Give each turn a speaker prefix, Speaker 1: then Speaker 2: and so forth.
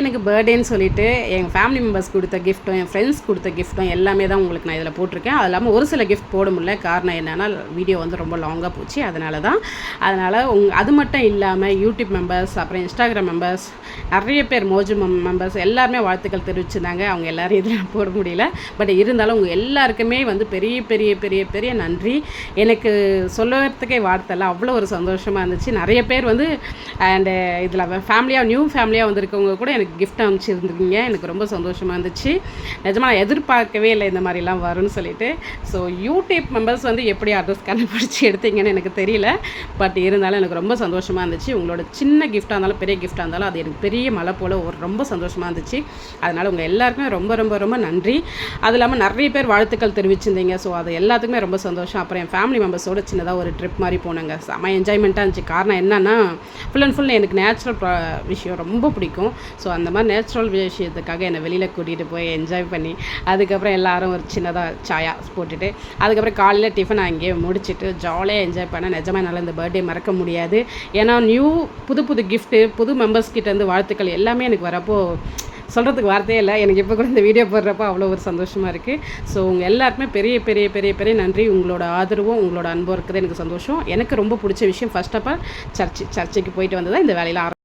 Speaker 1: எனக்கு பர்த்டேன்னு சொல்லிட்டு எங்கள் ஃபேமிலி மெம்பர்ஸ் கொடுத்த கிஃப்ட்டும் என் ஃப்ரெண்ட்ஸ் கொடுத்த கிஃப்ட்டும் எல்லாமே தான் உங்களுக்கு நான் இதில் போட்டிருக்கேன். அது இல்லாமல் ஒரு சில கிஃப்ட் போட முடியல. காரணம் என்னென்னா வீடியோ வந்து ரொம்ப லாங்காக போச்சு. அதனால் அது மட்டும் இல்லாமல் யூடியூப் மெம்பர்ஸ், அப்புறம் இன்ஸ்டாகிராம் மெம்பர்ஸ், நிறைய பேர் மோஜு மெம்பர்ஸ் எல்லாருமே வாழ்த்துக்கள் தெரிவிச்சிருந்தாங்க. அவங்க எல்லோரும் இதில் போட முடியல. பட் இருந்தாலும் உங்கள் எல்லாருக்குமே வந்து பெரிய பெரிய பெரிய பெரிய நன்றி. எனக்கு சொல்லுறதுக்கே வார்த்தை இல்லை, அவ்வளோ ஒரு சந்தோஷமாக இருந்துச்சு. நிறைய பேர் வந்து அண்டு இதில் நியூ ஃபேமிலியாக வந்திருக்கவங்க கூட எனக்கு கிஃப்ட் அனுப்பிச்சிருந்துருக்கீங்க. எனக்கு ரொம்ப சந்தோஷமாக இருந்துச்சு. நிஜமாக நான் எதிர்பார்க்கவே இல்லை இந்த மாதிரிலாம் வரும்னு சொல்லிட்டு. ஸோ யூடியூப் மெம்பர்ஸ் வந்து எப்படி அட்ரஸ் கண்டுபிடிச்சி எடுத்தீங்கன்னு எனக்கு தெரியல. பட் இருந்தாலும் எனக்கு ரொம்ப சந்தோஷமாக இருந்துச்சு. உங்களோட சின்ன கிஃப்டாக இருந்தாலும் பெரிய கிஃப்டாக இருந்தாலும் அது எனக்கு பெரிய மலை போல் ரொம்ப சந்தோஷமாக இருந்துச்சு. அதனால் உங்கள் எல்லாருக்குமே ரொம்ப ரொம்ப ரொம்ப நன்றி. அது இல்லாமல் நிறைய பேர் வாழ்த்துக்கள் தெரிவிச்சிருந்தீங்க. ஸோ அது எல்லாத்துக்குமே ரொம்ப சந்தோஷம். அப்புறம் என் ஃபேமிலி மெம்பர்ஸோட சின்னதாக ஒரு ட்ரிப் மாதிரி போனாங்க. செம்ம என்ஜாய்மெண்ட்டாக இருந்துச்சு. காரணம் என்னென்னா ஃபுல் அண்ட் ஃபுல் எனக்கு நேச்சுரல் விஷயம் ரொம்ப பிடிக்கும். ஸோ அந்த மாதிரி நேச்சுரல் விஷயத்துக்காக என்னை வெளியில் கூட்டிகிட்டு போய் என்ஜாய் பண்ணி அதுக்கப்புறம் எல்லோரும் ஒரு சின்னதாக சாயா போட்டுட்டு அதுக்கப்புறம் காலையில் டிஃபன் அங்கேயே முடிச்சுட்டு ஜாலியாக என்ஜாய் பண்ண. நிஜமாக என்னால் இந்த பர்த்டே மறக்க முடியாது. ஏன்னா புது புது கிஃப்ட்டு, புது மெம்பர்ஸ்கிட்டேருந்து வாழ்த்துக்கள் எல்லாமே எனக்கு வரப்போ சொல்கிறதுக்கு வார்த்தையே இல்லை. எனக்கு இப்போ கூட இந்த வீடியோ போடுறப்போ அவ்வளோ ஒரு சந்தோஷமாக இருக்குது. ஸோ உங்கள் எல்லாருக்குமே பெரிய பெரிய பெரிய பெரிய நன்றி. உங்களோட ஆதரவும் உங்களோட அன்பும் இருக்குது எனக்கு சந்தோஷம். எனக்கு ரொம்ப பிடிச்ச விஷயம் ஃபர்ஸ்ட் ஆஃப் ஆல் சர்ச்சுக்கு போயிட்டு வந்து தான் இந்த வேலையில்